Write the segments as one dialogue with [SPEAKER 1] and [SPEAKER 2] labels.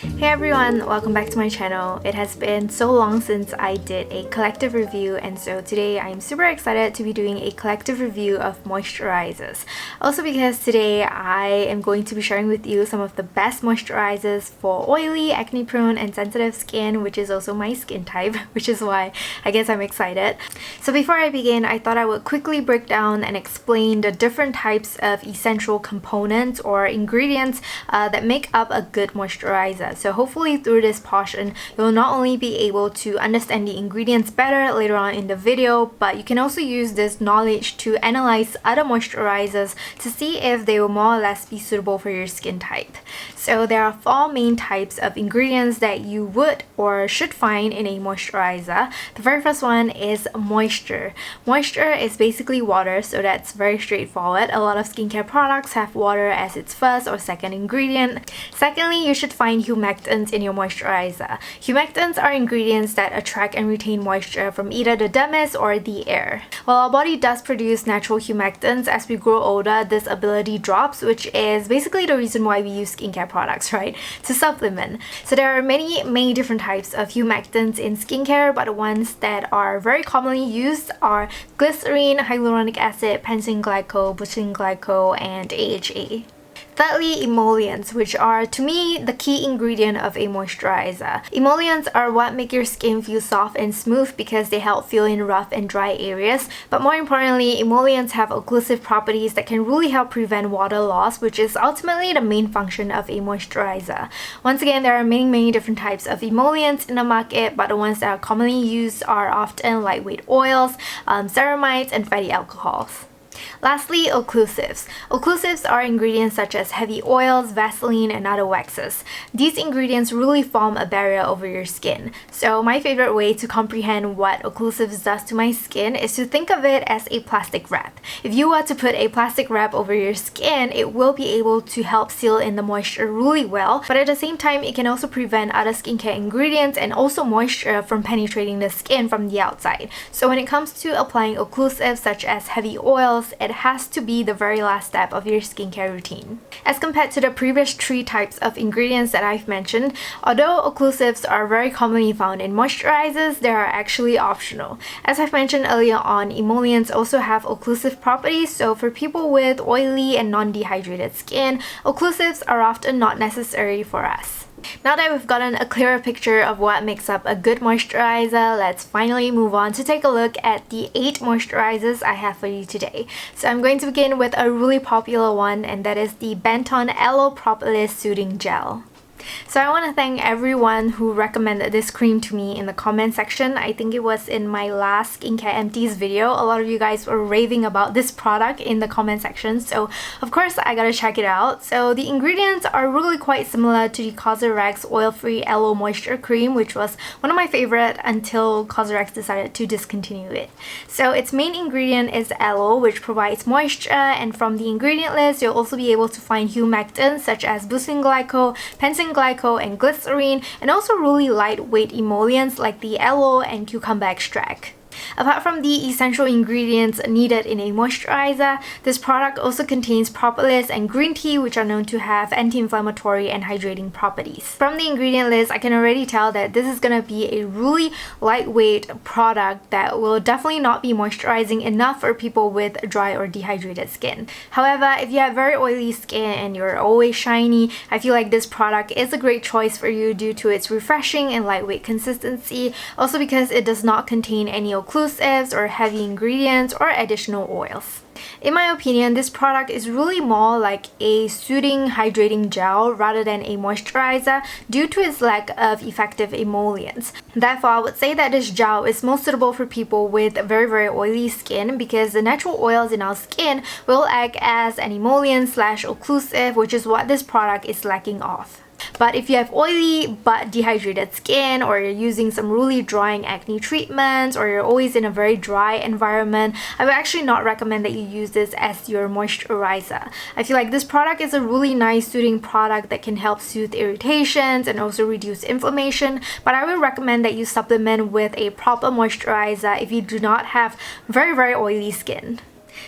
[SPEAKER 1] Hey everyone, welcome back to my channel. It has been so long since I did a collective review, and so today I'm super excited to be doing a collective review of moisturizers. Also because today I am going to be sharing with you some of the best moisturizers for oily, acne prone and sensitive skin, which is also my skin type, which is why I guess I'm excited. So before I begin, I thought I would quickly break down and explain the different types of essential components or ingredients that make up a good moisturizer. So hopefully through this portion, you'll not only be able to understand the ingredients better later on in the video, but you can also use this knowledge to analyze other moisturizers to see if they will more or less be suitable for your skin type. So there are four main types of ingredients that you would or should find in a moisturizer. The very first one is moisture. Moisture is basically water, so that's very straightforward. A lot of skincare products have water as its first or second ingredient. Secondly, you should find humectants in your moisturizer. Humectants are ingredients that attract and retain moisture from either the dermis or the air. While our body does produce natural humectants, as we grow older, this ability drops, which is basically the reason why we use skincare products, right? To supplement. So there are many different types of humectants in skincare, but the ones that are very commonly used are glycerin, hyaluronic acid, benzene glycol, butylene glycol, and AHA. Thirdly, emollients, which are, to me, the key ingredient of a moisturizer. Emollients are what make your skin feel soft and smooth because they help fill in rough and dry areas. But more importantly, emollients have occlusive properties that can really help prevent water loss, which is ultimately the main function of a moisturizer. Once again, there are many different types of emollients in the market, but the ones that are commonly used are often lightweight oils, ceramides, and fatty alcohols. Lastly, occlusives. Occlusives are ingredients such as heavy oils, Vaseline, and other waxes. These ingredients really form a barrier over your skin. So my favorite way to comprehend what occlusives does to my skin is to think of it as a plastic wrap. If you were to put a plastic wrap over your skin, it will be able to help seal in the moisture really well, but at the same time, it can also prevent other skincare ingredients and also moisture from penetrating the skin from the outside. So when it comes to applying occlusives such as heavy oils, it has to be the very last step of your skincare routine. As compared to the previous three types of ingredients that I've mentioned, although occlusives are very commonly found in moisturizers, they are actually optional. As I've mentioned earlier on, emollients also have occlusive properties, so for people with oily and non-dehydrated skin, occlusives are often not necessary for us. Now that we've gotten a clearer picture of what makes up a good moisturizer, let's finally move on to take a look at the 8 moisturizers I have for you today. So I'm going to begin with a really popular one, and that is the Benton Aloe Propolis Soothing Gel. So I want to thank everyone who recommended this cream to me in the comment section. I think it was in my last Skincare Empties video. A lot of you guys were raving about this product in the comment section, so of course I gotta check it out. So the ingredients are really quite similar to the Cosrx Oil-Free Aloe Moisture Cream, which was one of my favorite until Cosrx decided to discontinue it. So its main ingredient is aloe, which provides moisture, and from the ingredient list you'll also be able to find humectants such as butylene glycol, benzene glycol, and glycerin, and also really lightweight emollients like the aloe and cucumber extract. Apart from the essential ingredients needed in a moisturizer, this product also contains propolis and green tea, which are known to have anti-inflammatory and hydrating properties. From the ingredient list, I can already tell that this is going to be a really lightweight product that will definitely not be moisturizing enough for people with dry or dehydrated skin. However, if you have very oily skin and you're always shiny, I feel like this product is a great choice for you due to its refreshing and lightweight consistency, also because it does not contain any occlusives or heavy ingredients or additional oils. In my opinion, this product is really more like a soothing, hydrating gel rather than a moisturizer due to its lack of effective emollients. Therefore, I would say that this gel is most suitable for people with very oily skin because the natural oils in our skin will act as an emollient / occlusive, which is what this product is lacking of. But if you have oily but dehydrated skin, or you're using some really drying acne treatments, or you're always in a very dry environment, I would actually not recommend that you use this as your moisturizer. I feel like this product is a really nice soothing product that can help soothe irritations and also reduce inflammation, but I would recommend that you supplement with a proper moisturizer if you do not have very oily skin.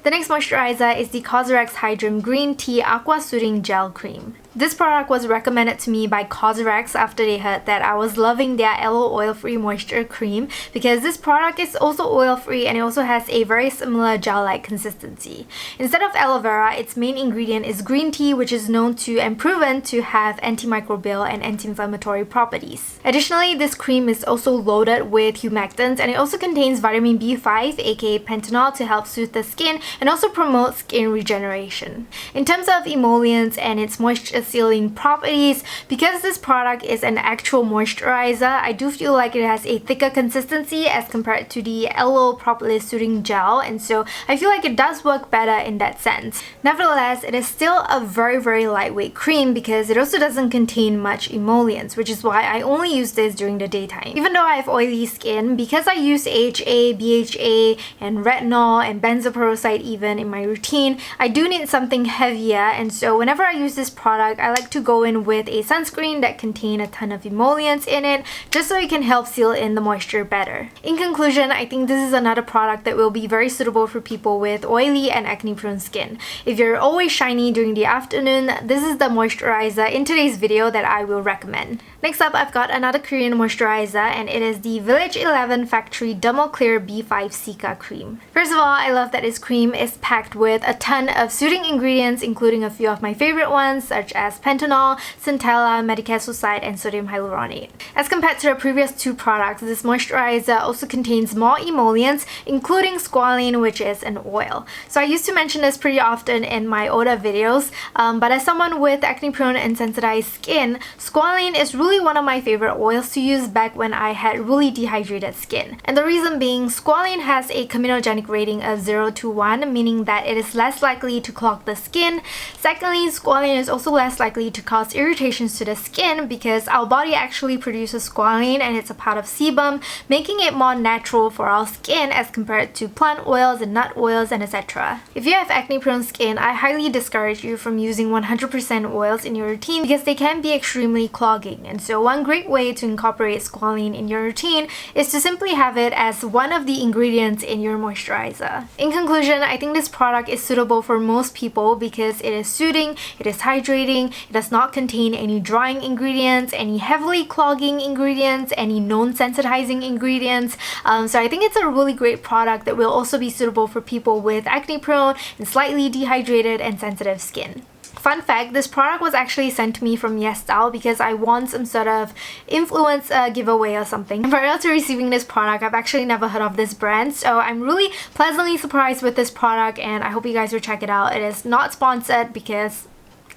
[SPEAKER 1] The next moisturizer is the Cosrx Hydrum Green Tea Aqua Soothing Gel Cream. This product was recommended to me by Cosrx after they heard that I was loving their aloe oil-free moisture cream, because this product is also oil-free and it also has a very similar gel-like consistency. Instead of aloe vera, its main ingredient is green tea, which is known to and proven to have antimicrobial and anti-inflammatory properties. Additionally, this cream is also loaded with humectants, and it also contains vitamin B5, aka pentanol, to help soothe the skin and also promote skin regeneration. In terms of emollients and its moisture sealing properties, because this product is an actual moisturizer, I do feel like it has a thicker consistency as compared to the aloe propolis soothing gel, and so I feel like it does work better in that sense. Nevertheless, it is still a very lightweight cream because it also doesn't contain much emollients, which is why I only use this during the daytime. Even though I have oily skin, because I use AHA, BHA, and retinol and benzoperoxide even in my routine, I do need something heavier, and so whenever I use this product, I like to go in with a sunscreen that contains a ton of emollients in it, just so it can help seal in the moisture better. In conclusion, I think this is another product that will be very suitable for people with oily and acne-prone skin. If you're always shiny during the afternoon, this is the moisturizer in today's video that I will recommend. Next up, I've got another Korean moisturizer, and it is the Village 11 Factory Dermal Clear B5 Cica Cream. First of all, I love that this cream is packed with a ton of soothing ingredients, including a few of my favorite ones such as pentanol, centella, medicaicide, and sodium hyaluronate. As compared to the previous two products, this moisturizer also contains more emollients, including squalene, which is an oil. So I used to mention this pretty often in my older videos, but as someone with acne-prone and sensitized skin, squalene is really one of my favorite oils to use back when I had really dehydrated skin. And the reason being, squalene has a comedogenic rating of 0 to 1, meaning that it is less likely to clog the skin. Secondly, squalene is also less likely to cause irritations to the skin because our body actually produces squalene and it's a part of sebum, making it more natural for our skin as compared to plant oils and nut oils and etc. If you have acne-prone skin, I highly discourage you from using 100% oils in your routine because they can be extremely clogging. And so one great way to incorporate squalene in your routine is to simply have it as one of the ingredients in your moisturizer. In conclusion, I think this product is suitable for most people because it is soothing, it is hydrating, it does not contain any drying ingredients, any heavily clogging ingredients, any known sensitizing ingredients. So I think it's a really great product that will also be suitable for people with acne-prone and slightly dehydrated and sensitive skin. Fun fact, this product was actually sent to me from YESSSS because I won some sort of influencer giveaway or something. Prior to receiving this product, I've actually never heard of this brand, so I'm really pleasantly surprised with this product and I hope you guys will check it out. It is not sponsored because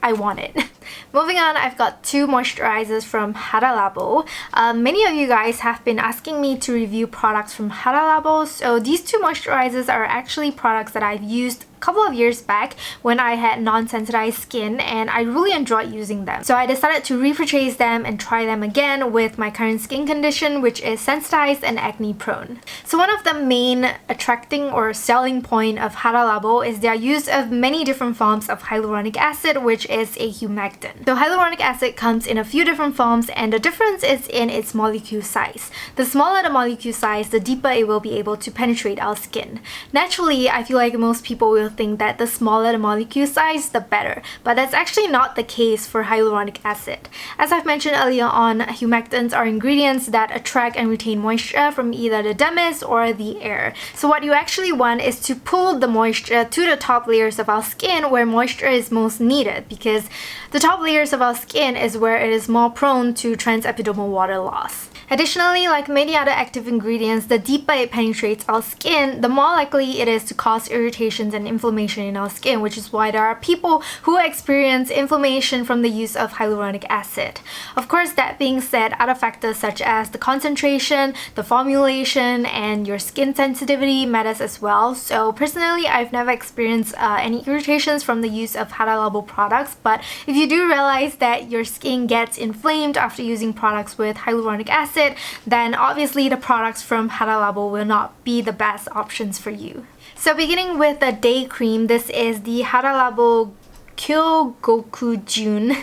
[SPEAKER 1] I want it. Moving on, I've got two moisturizers from Hada Labo. Many of you guys have been asking me to review products from Hada Labo, so these two moisturizers are actually products that I've used couple of years back when I had non-sensitized skin and I really enjoyed using them. So I decided to repurchase them and try them again with my current skin condition, which is sensitized and acne prone. So one of the main attracting or selling point of Hada Labo is their use of many different forms of hyaluronic acid, which is a humectant. So hyaluronic acid comes in a few different forms and the difference is in its molecule size. The smaller the molecule size, the deeper it will be able to penetrate our skin. Naturally, I feel like most people will think that the smaller the molecule size, the better, but that's actually not the case for hyaluronic acid. As I've mentioned earlier on, humectants are ingredients that attract and retain moisture from either the dermis or the air. So what you actually want is to pull the moisture to the top layers of our skin where moisture is most needed, because the top layers of our skin is where it is more prone to transepidermal water loss. Additionally, like many other active ingredients, the deeper it penetrates our skin, the more likely it is to cause irritations and inflammation in our skin, which is why there are people who experience inflammation from the use of hyaluronic acid. Of course, that being said, other factors such as the concentration, the formulation, and your skin sensitivity matters as well. So personally, I've never experienced any irritations from the use of Hada Labo products, but if you do realize that your skin gets inflamed after using products with hyaluronic acid, then obviously the products from Hada Labo will not be the best options for you. So beginning with the day cream, this is the Hada Labo Kyogoku June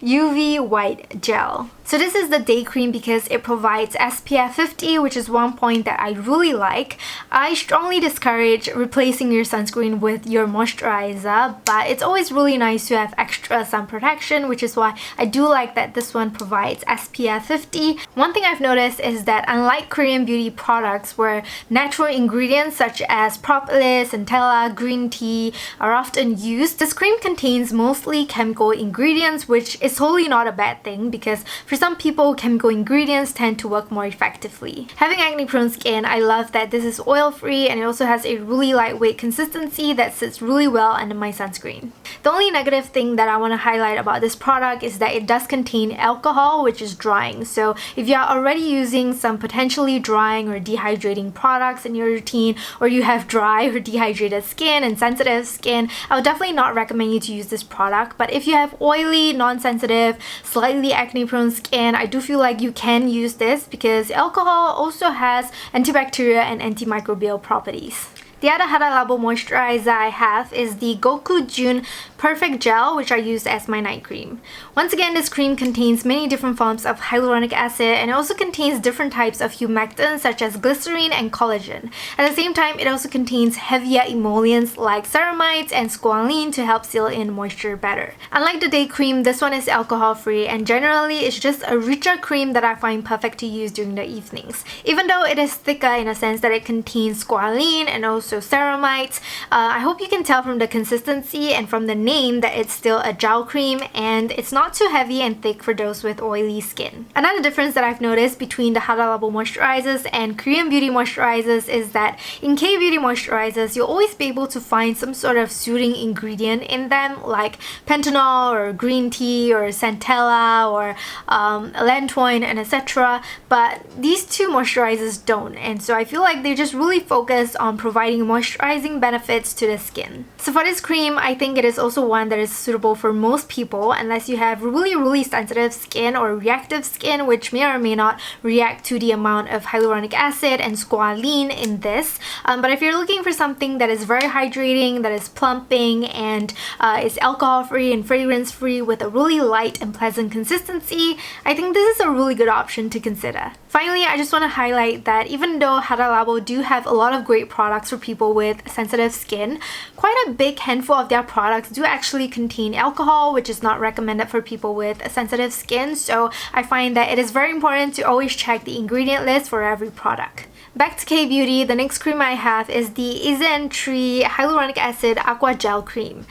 [SPEAKER 1] UV White Gel. So this is the day cream because it provides SPF 50, which is one point that I really like. I strongly discourage replacing your sunscreen with your moisturizer, but it's always really nice to have extra sun protection, which is why I do like that this one provides SPF 50. One thing I've noticed is that unlike Korean beauty products where natural ingredients such as propolis, centella, green tea are often used, this cream contains mostly chemical ingredients, which is totally not a bad thing because for some people, chemical ingredients tend to work more effectively. Having acne-prone skin, I love that this is oil-free and it also has a really lightweight consistency that sits really well under my sunscreen. The only negative thing that I want to highlight about this product is that it does contain alcohol, which is drying. So if you are already using some potentially drying or dehydrating products in your routine, or you have dry or dehydrated skin and sensitive skin, I would definitely not recommend you to use this product. But if you have oily, non-sensitive, slightly acne-prone skin, I do feel like you can use this because alcohol also has antibacterial and antimicrobial properties. The other Hada Labo moisturizer I have is the Goku June Perfect Gel, which I use as my night cream. Once again, this cream contains many different forms of hyaluronic acid and it also contains different types of humectants such as glycerin and collagen. At the same time, it also contains heavier emollients like ceramides and squalene to help seal in moisture better. Unlike the day cream, this one is alcohol free and generally it's just a richer cream that I find perfect to use during the evenings. Even though it is thicker in a sense that it contains squalene and also ceramides, I hope you can tell from the consistency and from the name that it's still a gel cream and it's not too heavy and thick for those with oily skin. Another difference that I've noticed between the Hada Labo moisturizers and Korean beauty moisturizers is that in K-beauty moisturizers, you'll always be able to find some sort of soothing ingredient in them like pentanol or green tea or centella or lantoin and etc. But these two moisturizers don't, and so I feel like they just really focus on providing moisturizing benefits to the skin. So for this cream, I think it is also one that is suitable for most people unless you have really sensitive skin or reactive skin, which may or may not react to the amount of hyaluronic acid and squalene in this. But if you're looking for something that is very hydrating, that is plumping, and is alcohol free and fragrance free with a really light and pleasant consistency, I think this is a really good option to consider. Finally, I just want to highlight that even though Hada Labo do have a lot of great products for people with sensitive skin, quite a big handful of their products do actually contain alcohol, which is not recommended for people with sensitive skin. So I find that it is very important to always check the ingredient list for every product. Back to K-beauty, the next cream I have is the Isntree Hyaluronic Acid Aqua Gel Cream.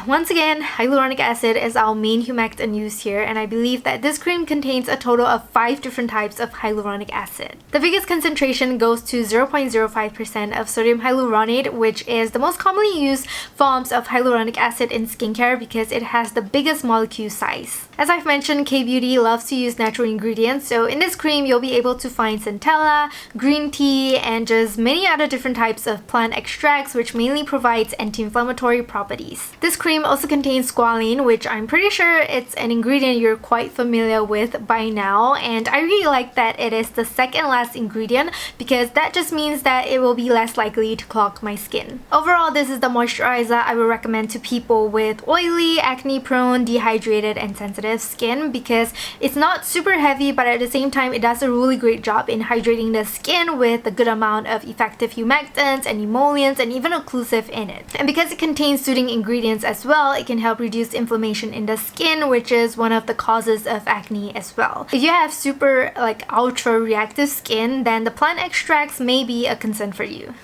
[SPEAKER 1] Once again, hyaluronic acid is our main humectant used here, and I believe that this cream contains a total of 5 different types of hyaluronic acid. The biggest concentration goes to 0.05% of sodium hyaluronate, which is the most commonly used forms of hyaluronic acid in skincare because it has the biggest molecule size. As I've mentioned, K-beauty loves to use natural ingredients, so in this cream you'll be able to find centella, green tea, and just many other different types of plant extracts, which mainly provides anti-inflammatory properties. This cream also contains squalene, which I'm pretty sure it's an ingredient you're quite familiar with by now, and I really like that it is the second last ingredient because that just means that it will be less likely to clog my skin. Overall, this is the moisturizer I would recommend to people with oily, acne-prone, dehydrated, and sensitive skin because it's not super heavy, but at the same time it does a really great job in hydrating the skin with a good amount of effective humectants and emollients and even occlusive in it. And because it contains soothing ingredients as well, it can help reduce inflammation in the skin, which is one of the causes of acne as well. If you have super ultra reactive skin, then the plant extracts may be a concern for you.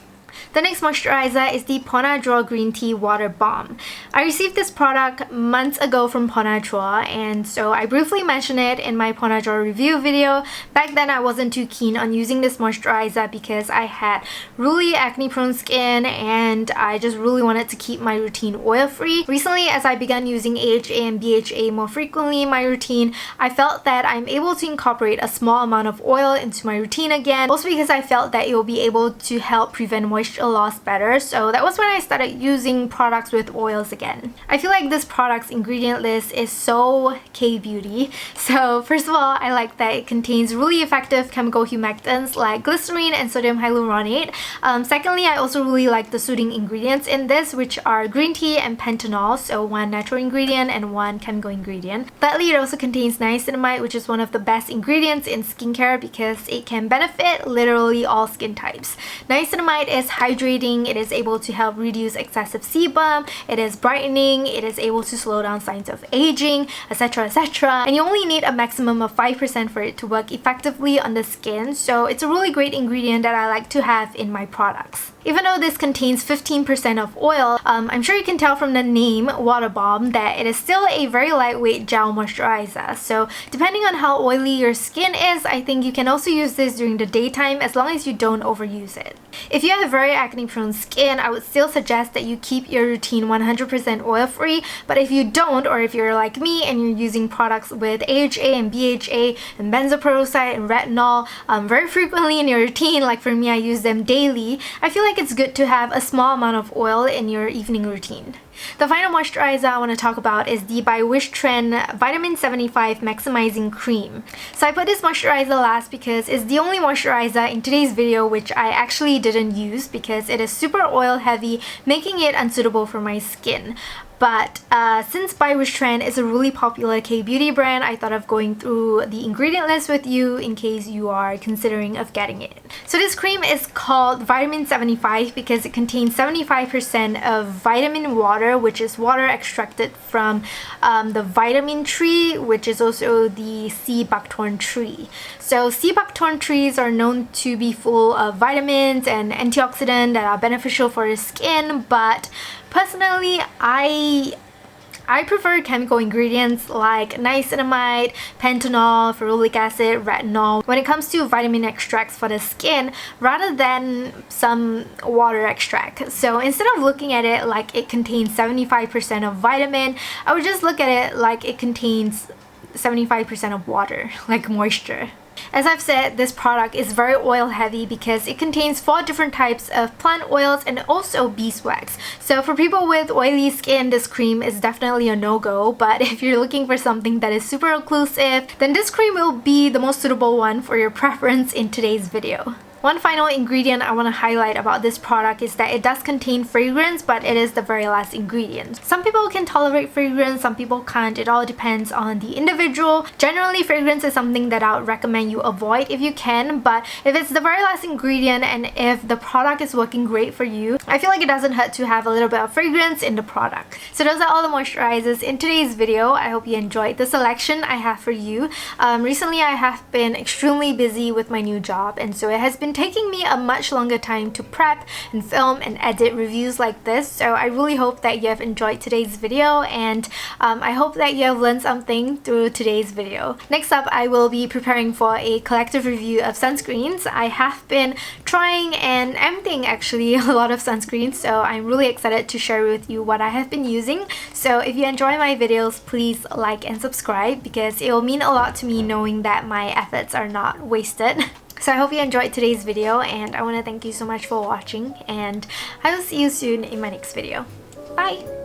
[SPEAKER 1] The next moisturizer is the Ponadro Green Tea Water Balm. I received this product months ago from Ponadro, and so I briefly mentioned it in my Ponadro review video. Back then I wasn't too keen on using this moisturizer because I had really acne prone skin and I just really wanted to keep my routine oil free. Recently, as I began using AHA and BHA more frequently in my routine, I felt that I'm able to incorporate a small amount of oil into my routine again, also because I felt that it will be able to help prevent moisture a loss better, so that was when I started using products with oils again. I feel like this product's ingredient list is so K-beauty. So first of all, I like that it contains really effective chemical humectants like glycerin and sodium hyaluronate. Secondly, I also really like the soothing ingredients in this, which are green tea and pentanol, so one natural ingredient and one chemical ingredient. Thirdly, it also contains niacinamide, which is one of the best ingredients in skincare because it can benefit literally all skin types. Niacinamide is hydrating, it is able to help reduce excessive sebum, it is brightening, it is able to slow down signs of aging, etc, etc. And you only need a maximum of 5% for it to work effectively on the skin, so it's a really great ingredient that I like to have in my products. Even though this contains 15% of oil, I'm sure you can tell from the name Water Bomb that it is still a very lightweight gel moisturizer. So depending on how oily your skin is, I think you can also use this during the daytime as long as you don't overuse it. If you have very acne prone skin, I would still suggest that you keep your routine 100% oil free, but if you don't, or if you're like me and you're using products with AHA and BHA and benzoyl peroxide and retinol very frequently in your routine, like for me I use them daily, I feel like it's good to have a small amount of oil in your evening routine. The final moisturizer I want to talk about is the ByWishtrend Vitamin 75 Maximizing Cream. So I put this moisturizer last because it's the only moisturizer in today's video which I actually didn't use because it is super oil heavy, making it unsuitable for my skin. But since ByWishtrend is a really popular K-beauty brand, I thought of going through the ingredient list with you in case you are considering of getting it. So this cream is called Vitamin 75 because it contains 75% of vitamin water, which is water extracted from the vitamin tree, which is also the sea buckthorn tree. So sea buckthorn trees are known to be full of vitamins and antioxidants that are beneficial for your skin, but personally, I prefer chemical ingredients like niacinamide, pentanol, ferulic acid, retinol when it comes to vitamin extracts for the skin rather than some water extract. So instead of looking at it like it contains 75% of vitamin, I would just look at it like it contains 75% of water, like moisture. As I've said, this product is very oil heavy because it contains 4 different types of plant oils and also beeswax. So for people with oily skin, this cream is definitely a no-go, but if you're looking for something that is super occlusive, then this cream will be the most suitable one for your preference in today's video. One final ingredient I want to highlight about this product is that it does contain fragrance, but it is the very last ingredient. Some people can tolerate fragrance, some people can't. It all depends on the individual. Generally, fragrance is something that I would recommend you avoid if you can, but if it's the very last ingredient and if the product is working great for you, I feel like it doesn't hurt to have a little bit of fragrance in the product. So those are all the moisturizers in today's video. I hope you enjoyed the selection I have for you. Recently, I have been extremely busy with my new job, and so it has been taking me a much longer time to prep and film and edit reviews like this. So I really hope that you have enjoyed today's video, and I hope that you have learned something through today's video. Next up, I will be preparing for a collective review of sunscreens. I have been trying and emptying actually a lot of sunscreens, so I'm really excited to share with you what I have been using. So if you enjoy my videos, please like and subscribe because it will mean a lot to me knowing that my efforts are not wasted. So I hope you enjoyed today's video, and I want to thank you so much for watching, and I will see you soon in my next video. Bye!